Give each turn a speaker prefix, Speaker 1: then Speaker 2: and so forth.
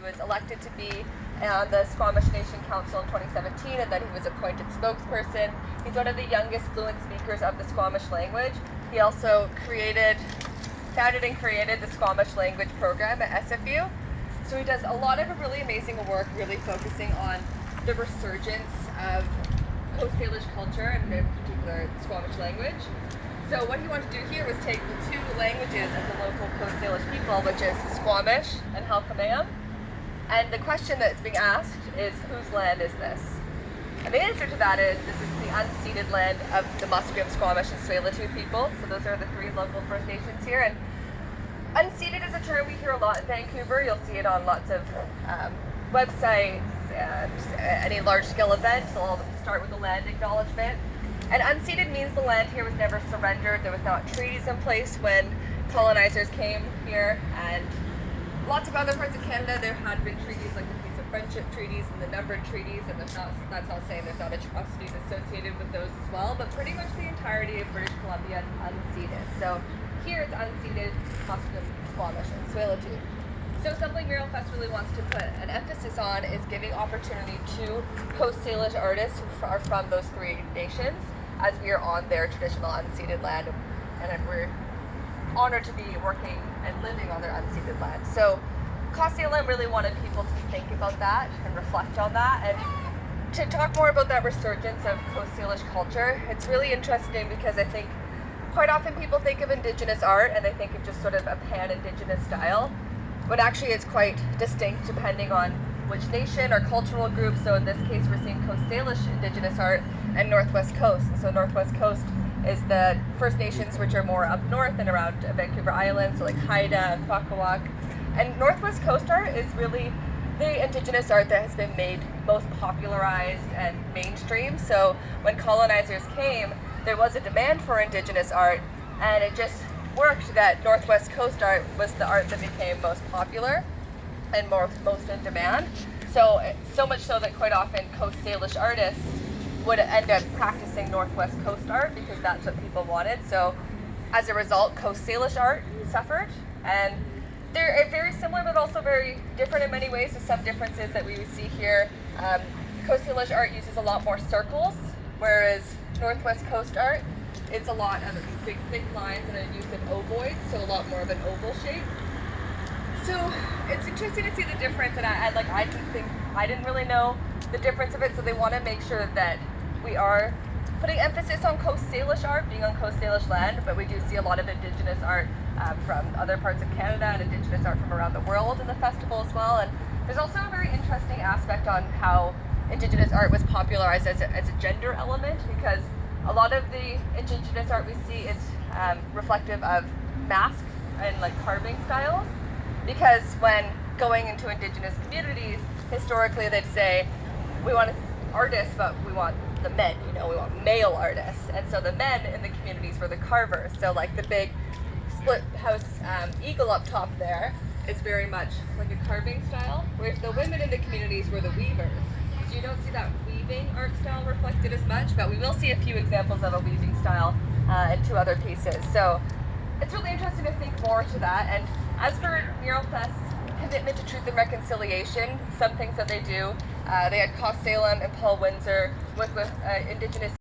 Speaker 1: was elected to be on the Squamish Nation Council in 2017, and then he was appointed spokesperson. He's one of the youngest fluent speakers of the Squamish language. He also founded and created the Squamish language program at SFU. So he does a lot of really amazing work, really focusing on the resurgence of Coast Salish culture, and in particular Squamish language. So what he wanted to do here was take the two languages of the local Coast Salish people, which is Squamish and Halkomelem, and the question that's being asked is, whose land is this? And the answer to that is, this is the unceded land of the Musqueam, Squamish, and Tsleil-Waututh people. So those are the three local First Nations here. And unceded is a term we hear a lot in Vancouver. You'll see it on lots of websites, any large-scale events. They'll all start with the land acknowledgement. And unceded means the land here was never surrendered. There was not treaties in place when colonizers came here, and lots of other parts of Canada there had been treaties like the Peace of Friendship treaties and the numbered treaties, and that's not saying there's not atrocities associated with those as well, but pretty much the entirety of British Columbia is unceded. So here it's unceded Musqueam, Squamish, and Tsleil-Waututh. So something Mural Fest really wants to put an emphasis on is giving opportunity to Coast Salish artists who are from those three nations, as we are on their traditional unceded land, and we're honored to be working and living on their unceded land. So Cost Salish really wanted people to think about that and reflect on that, and to talk more about that resurgence of Coast Salish culture. It's really interesting because I think quite often people think of Indigenous art and they think of just sort of a pan-Indigenous style, but actually it's quite distinct depending on which nation or cultural group. So in this case we're seeing Coast Salish Indigenous art and Northwest Coast. So Northwest Coast is the First Nations, which are more up north and around Vancouver Island, so like Haida and Kwakawak. And Northwest Coast art is really the Indigenous art that has been made most popularized and mainstream. So when colonizers came, there was a demand for Indigenous art, and it just worked that Northwest Coast art was the art that became most popular and most in demand. So much so that quite often Coast Salish artists would end up practicing Northwest Coast art because that's what people wanted. So as a result, Coast Salish art suffered, and they're very similar but also very different in many ways. So some differences that we see here, Coast Salish art uses a lot more circles, whereas Northwest Coast art, it's a lot of these big thick lines and a use of ovoids, so a lot more of an oval shape. So it's interesting to see the difference, and I didn't really know the difference of it, so they want to make sure that we are putting emphasis on Coast Salish art, being on Coast Salish land, but we do see a lot of Indigenous art from other parts of Canada and Indigenous art from around the world in the festival as well. And there's also a very interesting aspect on how Indigenous art was popularized as a gender element, because a lot of the Indigenous art we see is reflective of mask and like carving styles, because when going into Indigenous communities, historically they'd say, we want artists, but we want the men, we want male artists. And so the men in the communities were the carvers. So like the big split house eagle up top there is very much like a carving style, whereas the women in the communities were the weavers. So you don't see that weaving art style reflected as much, but we will see a few examples of a weaving style in two other pieces. So it's really interesting to think more to that. And as for Mural Fest's commitment to truth and reconciliation, some things that they do, they had Cost Salem and Paul Windsor with Indigenous